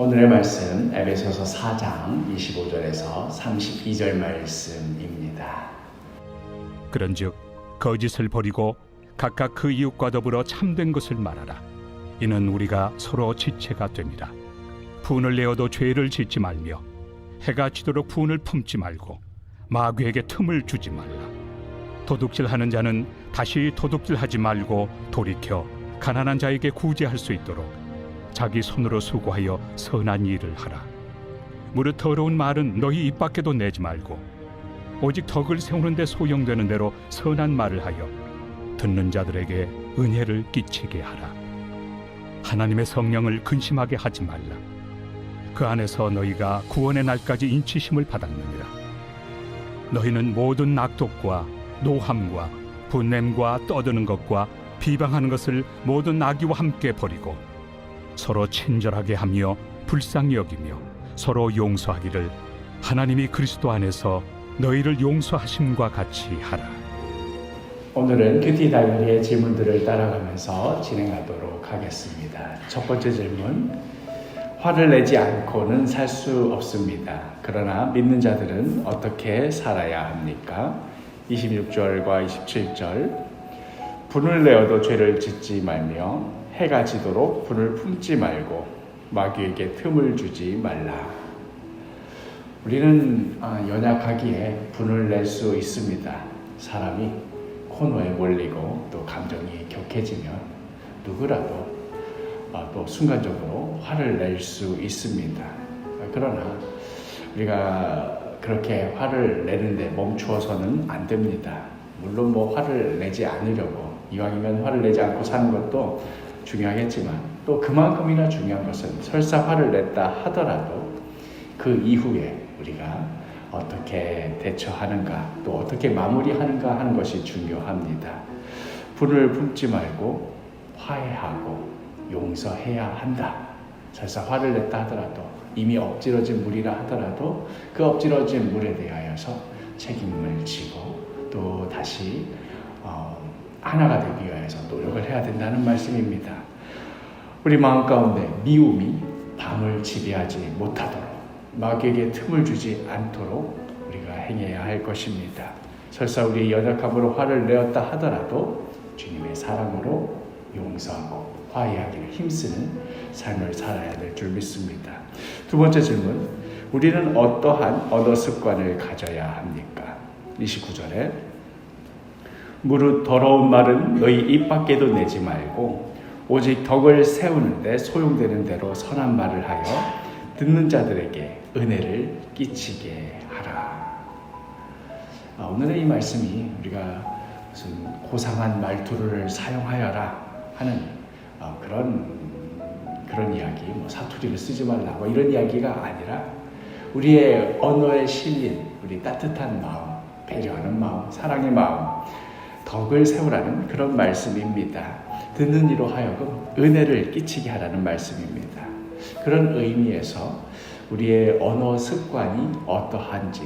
오늘의 말씀 에베소서 4장 25절에서 32절 말씀입니다. 그런즉 거짓을 버리고 각각 그 이웃과 더불어 참된 것을 말하라. 이는 우리가 서로 지체가 됨이라. 분을 내어도 죄를 짓지 말며 해가 지도록 분을 품지 말고 마귀에게 틈을 주지 말라. 도둑질하는 자는 다시 도둑질하지 말고 돌이켜 가난한 자에게 구제할 수 있도록 자기 손으로 수고하여 선한 일을 하라. 무릇 더러운 말은 너희 입 밖에도 내지 말고 오직 덕을 세우는 데 소용되는 대로 선한 말을 하여 듣는 자들에게 은혜를 끼치게 하라. 하나님의 성령을 근심하게 하지 말라. 그 안에서 너희가 구원의 날까지 인치심을 받았느니라. 너희는 모든 악독과 노함과 분냄과 떠드는 것과 비방하는 것을 모든 악의와 함께 버리고 서로 친절하게 하며 불쌍히 여기며 서로 용서하기를 하나님이 그리스도 안에서 너희를 용서하심과 같이 하라. 오늘은 큐티 다이어리의 질문들을 따라가면서 진행하도록 하겠습니다. 첫 번째 질문, 화를 내지 않고는 살 수 없습니다. 그러나 믿는 자들은 어떻게 살아야 합니까? 26절과 27절, 분을 내어도 죄를 짓지 말며 해가 지도록 분을 품지 말고 마귀에게 틈을 주지 말라. 우리는 연약하기에 분을 낼 수 있습니다. 사람이 코너에 몰리고 또 감정이 격해지면 누구라도 또 순간적으로 화를 낼 수 있습니다. 그러나 우리가 그렇게 화를 내는데 멈추어서는 안 됩니다. 물론 화를 내지 않으려고 이왕이면 화를 내지 않고 사는 것도 중요하겠지만 또 그만큼이나 중요한 것은 설사 화를 냈다 하더라도 그 이후에 우리가 어떻게 대처하는가 또 어떻게 마무리하는가 하는 것이 중요합니다. 분을 품지 말고 화해하고 용서해야 한다. 설사 화를 냈다 하더라도 이미 엎질러진 물이라 하더라도 그 엎질러진 물에 대하여서 책임을 지고 또 다시 하나가 되기 위해서 노력을 해야 된다는 말씀입니다. 우리 마음 가운데 미움이 밤을 지배하지 못하도록 마귀에게 틈을 주지 않도록 우리가 행해야 할 것입니다. 설사 우리의 연약함으로 화를 내었다 하더라도 주님의 사랑으로 용서하고 화해하기를 힘쓰는 삶을 살아야 될 줄 믿습니다. 두 번째 질문, 우리는 어떠한 언어 습관을 가져야 합니까? 29절에 무릇 더러운 말은 너희 입 밖에도 내지 말고 오직 덕을 세우는데 소용되는 대로 선한 말을 하여 듣는 자들에게 은혜를 끼치게 하라. 오늘의 이 말씀이 우리가 무슨 고상한 말투를 사용하여라 하는 그런 이야기, 사투리를 쓰지 말라 이런 이야기가 아니라 우리의 언어에 실린 우리 따뜻한 마음, 배려하는 마음, 사랑의 마음, 덕을 세우라는 그런 말씀입니다. 듣는 이로 하여금 은혜를 끼치게 하라는 말씀입니다. 그런 의미에서 우리의 언어 습관이 어떠한지,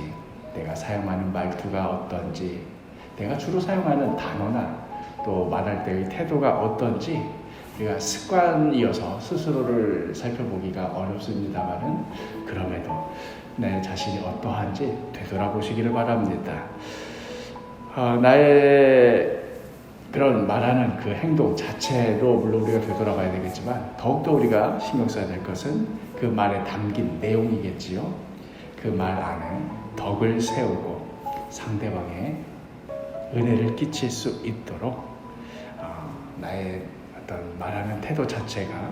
내가 사용하는 말투가 어떤지, 내가 주로 사용하는 단어나 또 말할 때의 태도가 어떤지 우리가 습관이어서 스스로를 살펴보기가 어렵습니다만은 그럼에도 내 자신이 어떠한지 되돌아보시기를 바랍니다. 나의 그런 말하는 그 행동 자체도 물론 우리가 되돌아봐야 되겠지만 더욱더 우리가 신경 써야 될 것은 그 말에 담긴 내용이겠지요. 그 말 안에 덕을 세우고 상대방의 은혜를 끼칠 수 있도록 나의 어떤 말하는 태도 자체가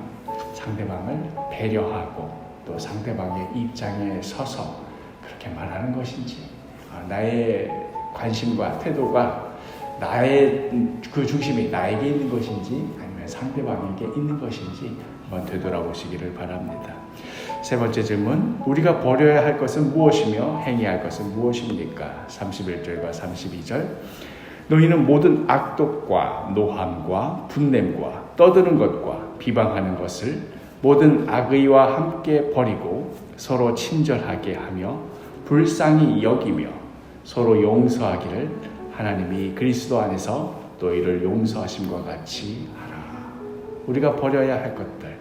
상대방을 배려하고 또 상대방의 입장에 서서 그렇게 말하는 것인지, 나의 관심과 태도가 나의 그 중심이 나에게 있는 것인지 아니면 상대방에게 있는 것인지 한번 되돌아보시기를 바랍니다. 세 번째 질문, 우리가 버려야 할 것은 무엇이며 행해야 할 것은 무엇입니까? 31절과 32절, 너희는 모든 악독과 노함과 분냄과 떠드는 것과 비방하는 것을 모든 악의와 함께 버리고 서로 친절하게 하며 불쌍히 여기며 서로 용서하기를 하나님이 그리스도 안에서 너희를 용서하심과 같이 하라. 우리가 버려야 할 것들,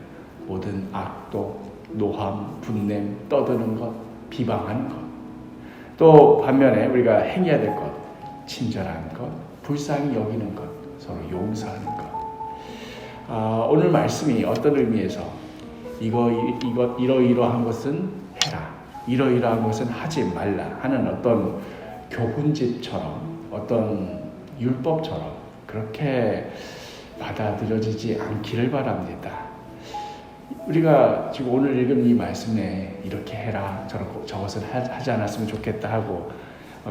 모든 악독, 노함, 분냄, 떠드는 것, 비방하는 것. 또 반면에 우리가 행해야 될 것, 친절한 것, 불쌍히 여기는 것, 서로 용서하는 것. 오늘 말씀이 어떤 의미에서 이러이러한 것은 해라, 이러이러한 것은 하지 말라 하는 어떤 교훈집처럼, 어떤 율법처럼 그렇게 받아들여지지 않기를 바랍니다. 우리가 지금 오늘 읽은 이 말씀에 이렇게 해라, 저것을 하지 않았으면 좋겠다 하고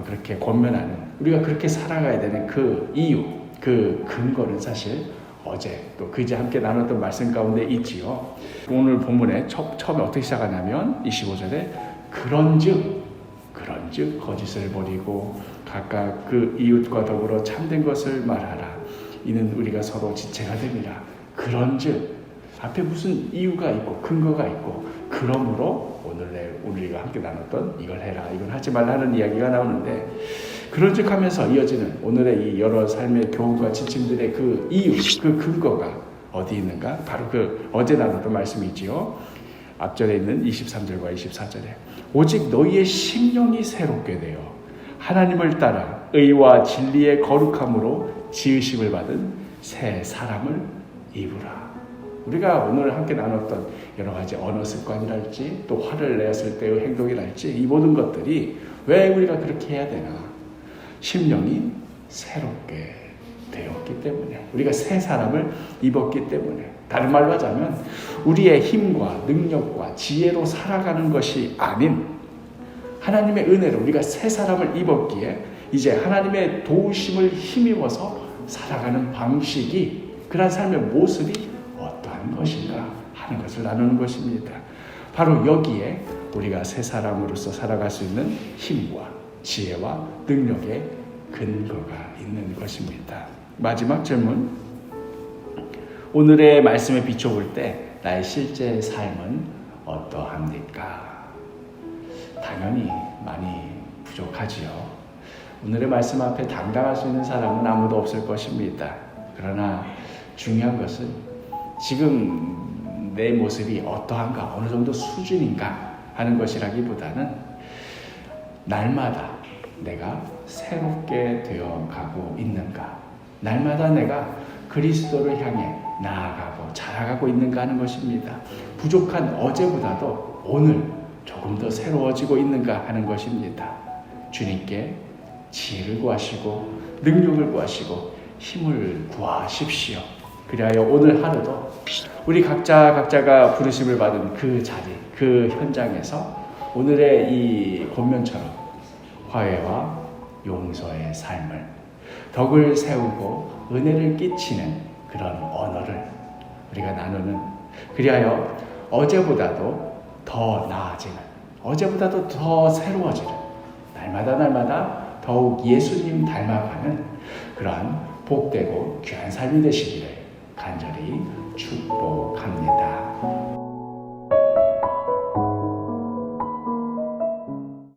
그렇게 권면하는, 우리가 그렇게 살아가야 되는 그 이유, 그 근거는 사실 어제 또 그제 함께 나눴던 말씀 가운데 있지요. 오늘 본문에 처음에 어떻게 시작하냐면 25절에 그런즉 거짓을 버리고 각각 그 이웃과 더불어 참된 것을 말하라. 이는 우리가 서로 지체가 됨이라. 그런즉 앞에 무슨 이유가 있고 근거가 있고, 그러므로 우리가 함께 나눴던 이걸 해라, 이건 하지 말라는 이야기가 나오는데, 그런즉 하면서 이어지는 오늘의 이 여러 삶의 교훈과 지침들의 그 이유, 그 근거가 어디 있는가? 바로 그 어제 나눴던 말씀이지요. 앞절에 있는 23절과 24절에 오직 너희의 심령이 새롭게 되어 하나님을 따라 의와 진리의 거룩함으로 지으심을 받은 새 사람을 입으라. 우리가 오늘 함께 나눴던 여러 가지 언어 습관이랄지 또 화를 내었을 때의 행동이랄지 이 모든 것들이 왜 우리가 그렇게 해야 되나? 심령이 새롭게 되었기 때문에, 우리가 새 사람을 입었기 때문에, 다른 말로 하자면 우리의 힘과 능력과 지혜로 살아가는 것이 아닌 하나님의 은혜로 우리가 새 사람을 입었기에 이제 하나님의 도우심을 힘입어서 살아가는 방식이, 그런 삶의 모습이 어떠한 것인가 하는 것을 나누는 것입니다. 바로 여기에 우리가 새 사람으로서 살아갈 수 있는 힘과 지혜와 능력의 근거가 있는 것입니다. 마지막 질문, 오늘의 말씀에 비춰볼 때 나의 실제 삶은 어떠합니까? 당연히 많이 부족하지요. 오늘의 말씀 앞에 당당할 수 있는 사람은 아무도 없을 것입니다. 그러나 중요한 것은 지금 내 모습이 어떠한가, 어느 정도 수준인가 하는 것이라기보다는 날마다 내가 새롭게 되어가고 있는가, 날마다 내가 그리스도를 향해 나아가고 자라가고 있는가 하는 것입니다. 부족한 어제보다도 오늘 조금 더 새로워지고 있는가 하는 것입니다. 주님께 지혜를 구하시고 능력을 구하시고 힘을 구하십시오. 그리하여 오늘 하루도 우리 각자가 부르심을 받은 그 자리, 그 현장에서 오늘의 이 권면처럼 화해와 용서의 삶을, 덕을 세우고 은혜를 끼치는 그런 언어를 우리가 나누는, 그리하여 어제보다도 더 나아지는, 어제보다도 더 새로워지는, 날마다 더욱 예수님 닮아가는 그러한 복되고 귀한 삶이 되시기를 간절히 축복합니다.